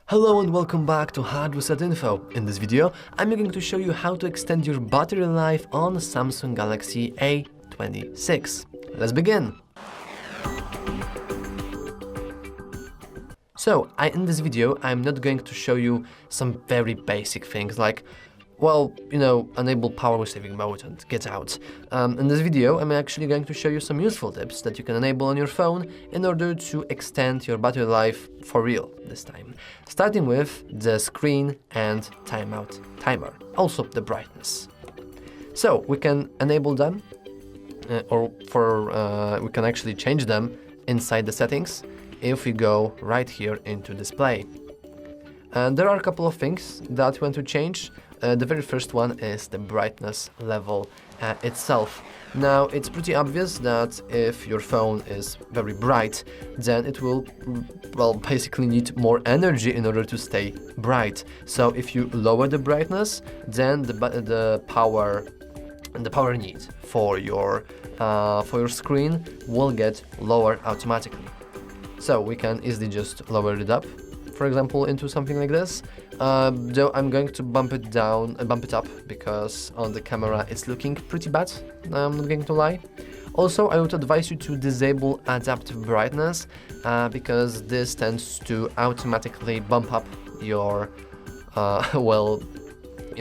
Hello and welcome back to HardReset.Info. In this video, I'm going to show you how to extend your battery life on Samsung Galaxy A26. Let's begin! So, in this video, I'm not going to show you some very basic things like, enable power saving mode and get out. In this video, I'm actually going to show you some useful tips that you can enable on your phone in order to extend your battery life for real this time. Starting with the screen and timeout timer, also the brightness. So we can enable them, we can actually change them inside the settings if we go right here into display. And there are a couple of things that we want to change. The very first one is the brightness level itself. Now, it's pretty obvious that if your phone is very bright, then it will, basically need more energy in order to stay bright. So if you lower the brightness, then the power need for your screen will get lower automatically. So we can easily just lower it up, for example, into something like this. Though I'm going to bump it up, because on the camera it's looking pretty bad, I'm not going to lie. Also, I would advise you to disable adaptive brightness, because this tends to automatically bump up your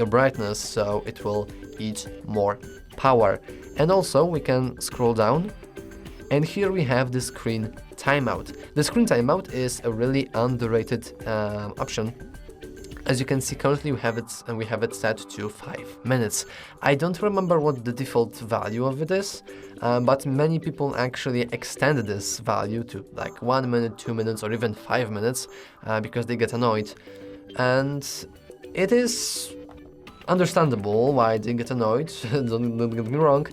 brightness, so it will eat more power. And also we can scroll down, and here we have the screen timeout. The screen timeout is a really underrated option. As you can see, currently we have it set to 5 minutes. I don't remember what the default value of it is, but many people actually extended this value to like 1 minute, 2 minutes, or even 5 minutes because they get annoyed. And it is understandable why they get annoyed, don't get me wrong,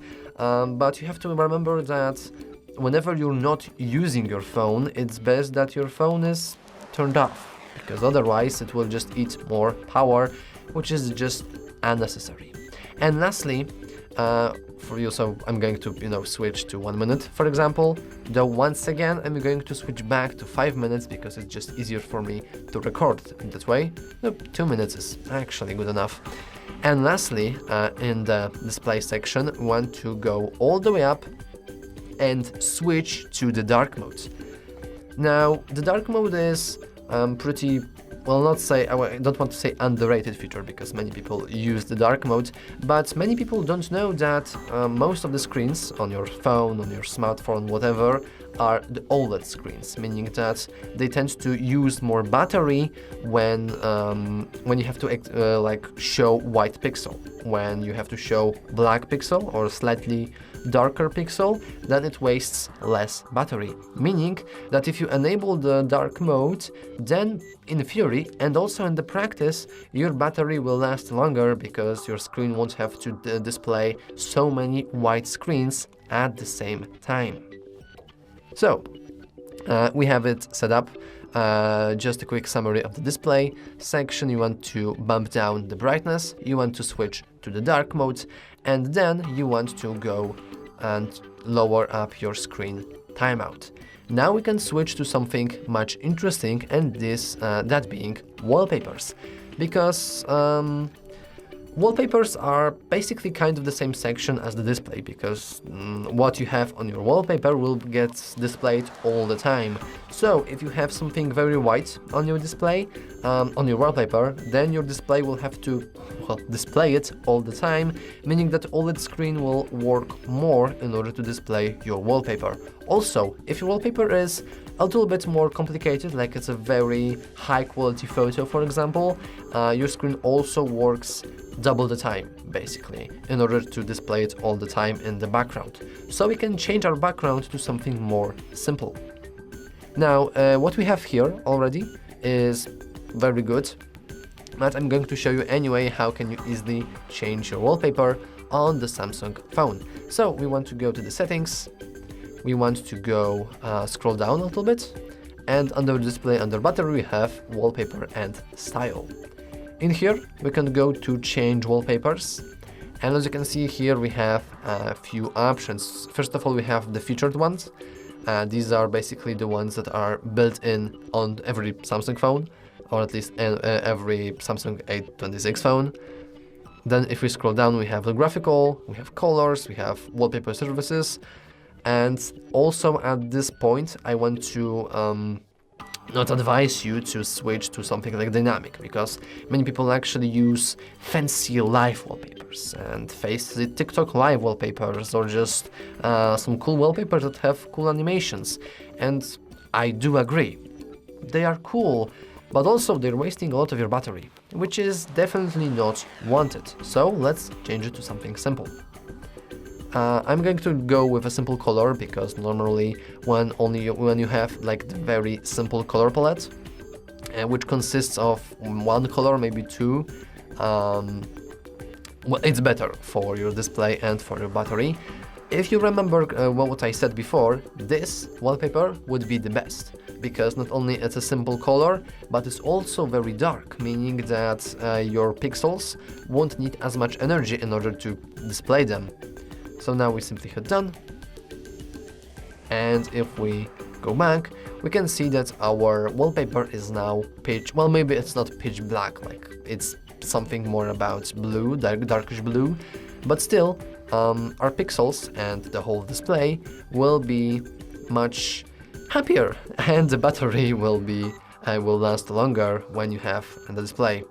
but you have to remember that whenever you're not using your phone, it's best that your phone is turned off, because otherwise it will just eat more power, which is just unnecessary. And lastly, for you, so I'm going to switch to 1 minute, for example, though once again I'm going to switch back to 5 minutes because it's just easier for me to record in that way. 2 minutes is actually good enough. And lastly, in the display section, we want to go all the way up and switch to the dark mode. Now, the dark mode is pretty, I don't want to say underrated feature, because many people use the dark mode, but many people don't know that most of the screens on your phone, on your smartphone, whatever, are the OLED screens, meaning that they tend to use more battery when you have to show white pixel. When you have to show black pixel or slightly darker pixel, then it wastes less battery, meaning that if you enable the dark mode, then in theory and also in the practice, your battery will last longer because your screen won't have to display so many white screens at the same time. So, we have it set up. Just a quick summary of the display section. You want to bump down the brightness, you want to switch to the dark mode, and then you want to go and lower up your screen timeout. Now we can switch to something much interesting, and that being wallpapers, because wallpapers are basically kind of the same section as the display, because what you have on your wallpaper will get displayed all the time. So if you have something very white on your display, on your wallpaper, then your display will have to display it all the time, meaning that OLED screen will work more in order to display your wallpaper. Also, if your wallpaper is a little bit more complicated, like it's a very high quality photo, for example, your screen also works double the time, basically, in order to display it all the time in the background. So we can change our background to something more simple. Now, what we have here already is very good, but I'm going to show you anyway how can you easily change your wallpaper on the Samsung phone. So we want to go to the settings, we want to go scroll down a little bit, and under display, under battery, we have wallpaper and style. In here, we can go to change wallpapers, and as you can see here, we have a few options. First of all, we have the featured ones. These are basically the ones that are built in on every Samsung phone. or at least every Samsung A26 phone. Then if we scroll down, we have the graphical, we have colors, we have wallpaper services, and also at this point I want to not advise you to switch to something like dynamic, because many people actually use fancy live wallpapers and face the TikTok live wallpapers, or just some cool wallpapers that have cool animations. And I do agree, they are cool, but also they're wasting a lot of your battery, which is definitely not wanted. So let's change it to something simple. I'm going to go with a simple color, because normally when you have like the very simple color palette, which consists of one color, maybe two, well, it's better for your display and for your battery. If you remember what I said before, this wallpaper would be the best, because not only it's a simple color, but it's also very dark, meaning that your pixels won't need as much energy in order to display them. So now we simply hit done, and if we go back, we can see that our wallpaper is now well, maybe it's not pitch black, like it's something more about blue, darkish blue, but still our pixels and the whole display will be much happier, and the battery will last longer when you have the display.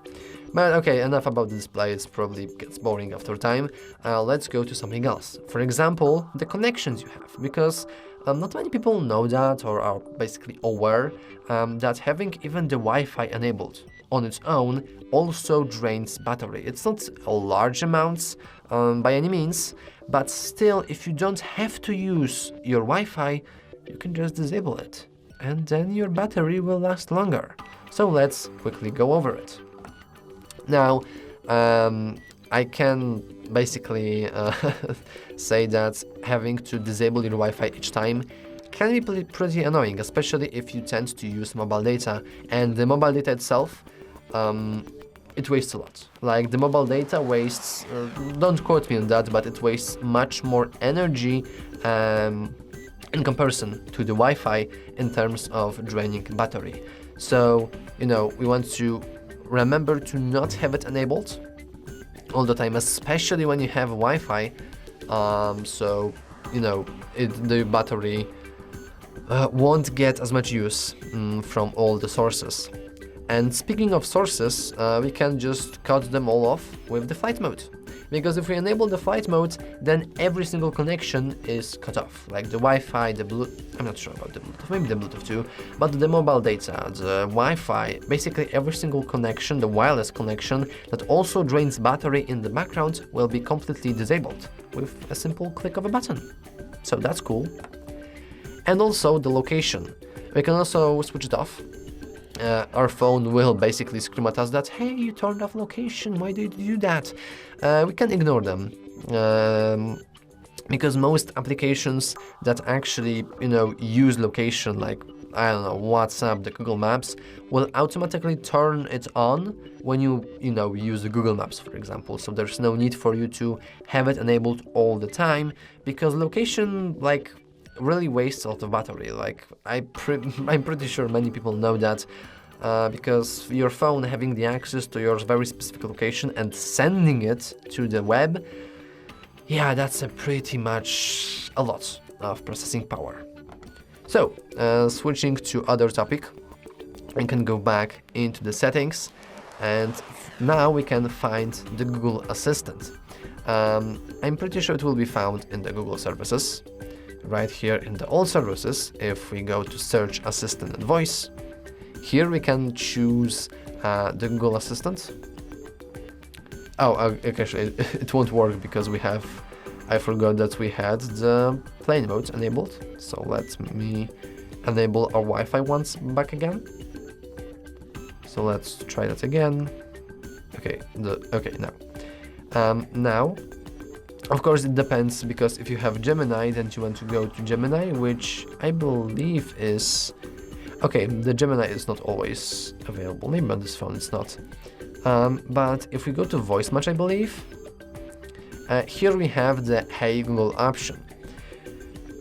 But okay, enough about the display, it probably gets boring after time. Let's go to something else. For example, the connections you have, because not many people know that, or are basically aware that having even the Wi-Fi enabled on its own also drains battery. It's not a large amounts by any means, but still, if you don't have to use your Wi-Fi, you can just disable it, and then your battery will last longer. So let's quickly go over it. Now, I can basically say that having to disable your Wi-Fi each time can be pretty annoying, especially if you tend to use mobile data, and the mobile data itself, it wastes a lot. Like the mobile data wastes, don't quote me on that, but it wastes much more energy in comparison to the Wi-Fi in terms of draining battery. So, you know, we want to remember to not have it enabled all the time, especially when you have Wi-Fi, so, you know, the battery won't get as much use from all the sources. And speaking of sources, we can just cut them all off with the flight mode. Because if we enable the flight mode, then every single connection is cut off. Like the Wi-Fi, the Bluetooth, I'm not sure about the Bluetooth, maybe the Bluetooth too, but the mobile data, the Wi-Fi, basically every single connection, the wireless connection that also drains battery in the background, will be completely disabled with a simple click of a button. So that's cool. And also the location. We can also switch it off. Our phone will basically scream at us that, hey, you turned off location, why did you do that? We can ignore them, because most applications that actually, you know, use location, like, I don't know, WhatsApp, the Google Maps, will automatically turn it on when you use the Google Maps, for example. So there's no need for you to have it enabled all the time, because location, like, really wastes a lot of battery. Like, I'm pretty sure many people know that, because your phone having the access to your very specific location and sending it to the web, yeah, that's a pretty much a lot of processing power. So, switching to other topic, we can go back into the settings, and now we can find the Google Assistant. I'm pretty sure it will be found in the Google services. Right here in the All Services, if we go to Search Assistant and Voice, here we can choose the Google Assistant. Oh, actually, it won't work because I forgot that we had the plane mode enabled. So let me enable our Wi-Fi once back again. So let's try that again. Okay, now. Now, of course, it depends, because if you have Gemini, then you want to go to Gemini, which I believe is... Okay, the Gemini is not always available. Maybe on this phone it's not. But if we go to Voice Match, I believe, here we have the Hey Google option.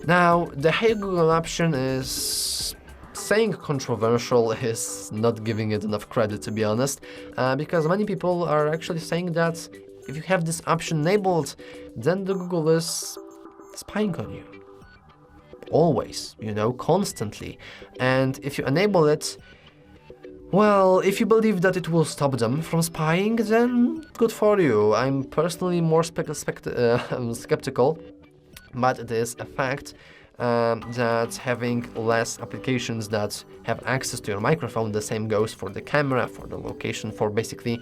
Now, the Hey Google option is saying controversial is not giving it enough credit, to be honest, because many people are actually saying that if you have this option enabled, then the Google is spying on you. Always, constantly. And if you enable it, well, if you believe that it will stop them from spying, then good for you. I'm personally more skeptical, but it is a fact that having less applications that have access to your microphone, the same goes for the camera, for the location, for basically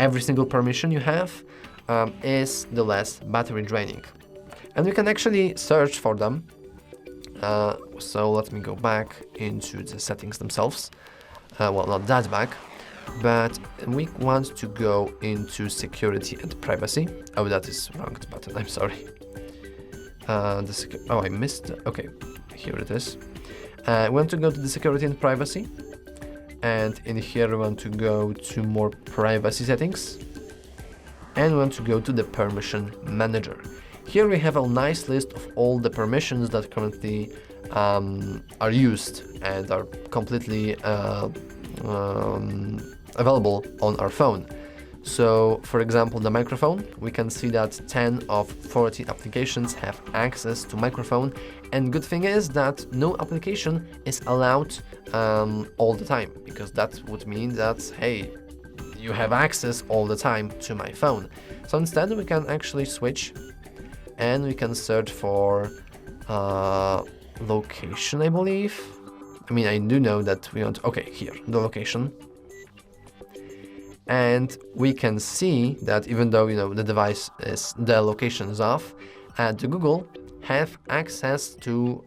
every single permission you have, is the less battery draining. And we can actually search for them. So let me go back into the settings themselves. Well, not that back, but we want to go into security and privacy. Oh, that is wrong button, I'm sorry. I missed, okay, here it is. We want to go to the security and privacy, and in here we want to go to more privacy settings, and we want to go to the permission manager. Here we have a nice list of all the permissions that currently are used and are completely available on our phone. So, for example, the microphone, we can see that 10 of 40 applications have access to microphone, and good thing is that no application is allowed all the time, because that would mean that, hey, you have access all the time to my phone. So instead we can actually switch and we can search for location, I believe. I mean, I do know that we want, okay, here, the location. And we can see that even though, the device is, the location is off, the Google have access to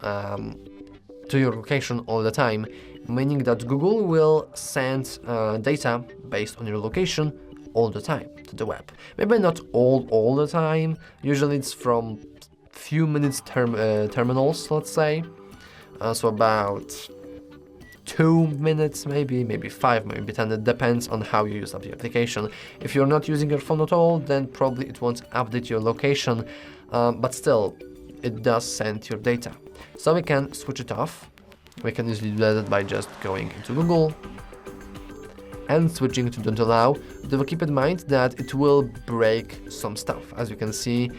your location all the time, meaning that Google will send data based on your location all the time to the web. Maybe not all the time. Usually it's from few minutes terminals, let's say. So about 2 minutes, maybe 5, maybe 10. It depends on how you use up the application. If you're not using your phone at all, then probably it won't update your location, but still, it does send your data. So we can switch it off. We can easily do that by just going into Google and switching to don't allow. Though keep in mind that it will break some stuff. As you can see,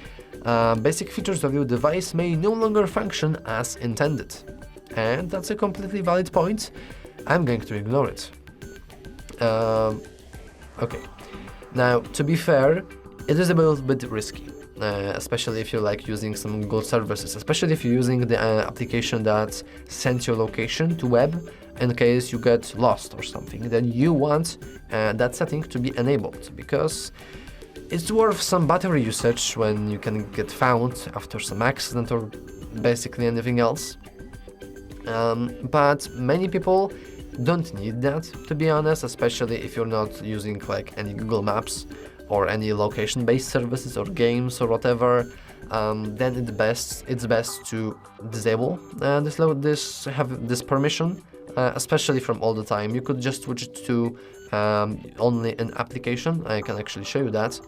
basic features of your device may no longer function as intended. And that's a completely valid point. I'm going to ignore it. Okay. Now, to be fair, it is a little bit risky, especially if you like using some Google services, especially if you're using the application that sends your location to web in case you get lost or something. Then you want that setting to be enabled, because it's worth some battery usage when you can get found after some accident or basically anything else. But many people don't need that, to be honest, especially if you're not using like any Google Maps or any location-based services or games or whatever. Then it's best to disable this permission, especially from all the time. You could just switch it to only an application. I can actually show you that.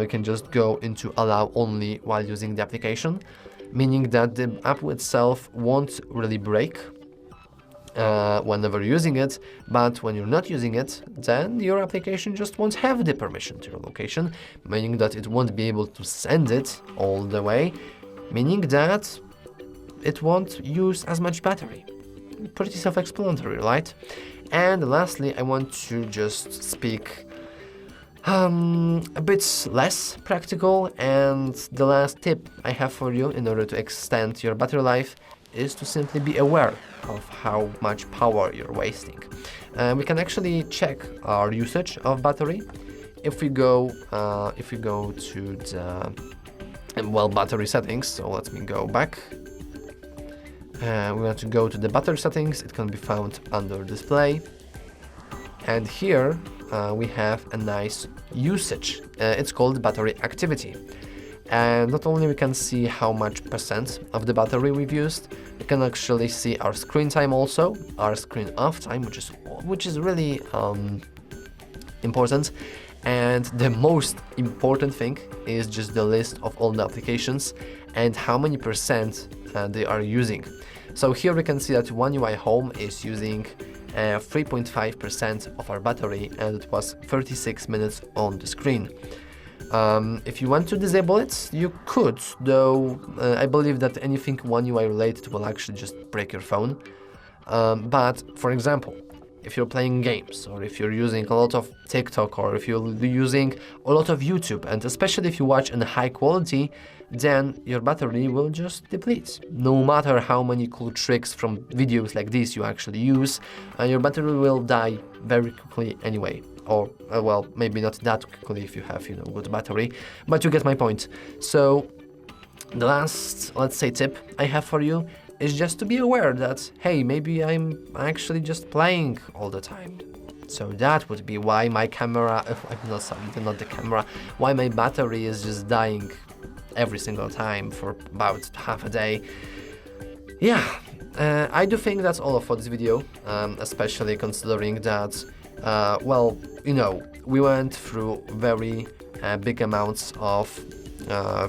We can just go into allow only while using the application, meaning that the app itself won't really break whenever you're using it, but when you're not using it, then your application just won't have the permission to your location, meaning that it won't be able to send it all the way, meaning that it won't use as much battery. Pretty self-explanatory, right? And lastly, I want to just speak a bit less practical, and the last tip I have for you in order to extend your battery life is to simply be aware of how much power you're wasting. We can actually check our usage of battery if we go to the battery settings. So let me go back. We want to go to the battery settings. It can be found under display, and here we have a nice usage. It's called battery activity. And not only we can see how much percent of the battery we've used, we can actually see our screen time also, our screen off time, which is really important. And the most important thing is just the list of all the applications and how many percent they are using. So here we can see that One UI Home is using 3.5% of our battery, and it was 36 minutes on the screen. If you want to disable it, you could, though I believe that anything One UI related will actually just break your phone. But for example, if you're playing games, or if you're using a lot of TikTok, or if you're using a lot of YouTube, and especially if you watch in high quality, then your battery will just deplete. No matter how many cool tricks from videos like this you actually use, your battery will die very quickly anyway. Or, well, maybe not that quickly if you have, good battery, but you get my point. So the last, let's say, tip I have for you is just to be aware that, hey, maybe I'm actually just playing all the time. So that would be why my camera, not the camera, why my battery is just dying every single time for about half a day. Yeah, I do think that's all for this video, especially considering that, well, we went through very big amounts of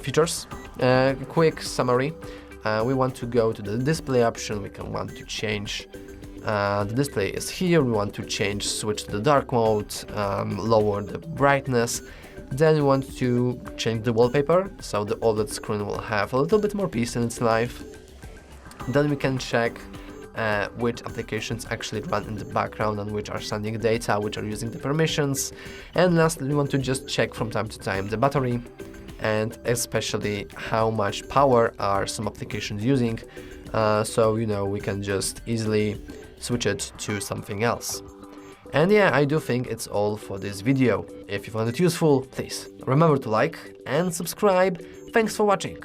features. Quick summary. We want to go to the display option. We can want to change the display is here. We want to switch to the dark mode, lower the brightness. Then we want to change the wallpaper, so the OLED screen will have a little bit more peace in its life. Then we can check which applications actually run in the background and which are sending data, which are using the permissions. And lastly, we want to just check from time to time the battery, and especially how much power are some applications using, so we can just easily switch it to something else. And yeah, I do think it's all for this video. If you found it useful, please remember to like and subscribe. Thanks for watching.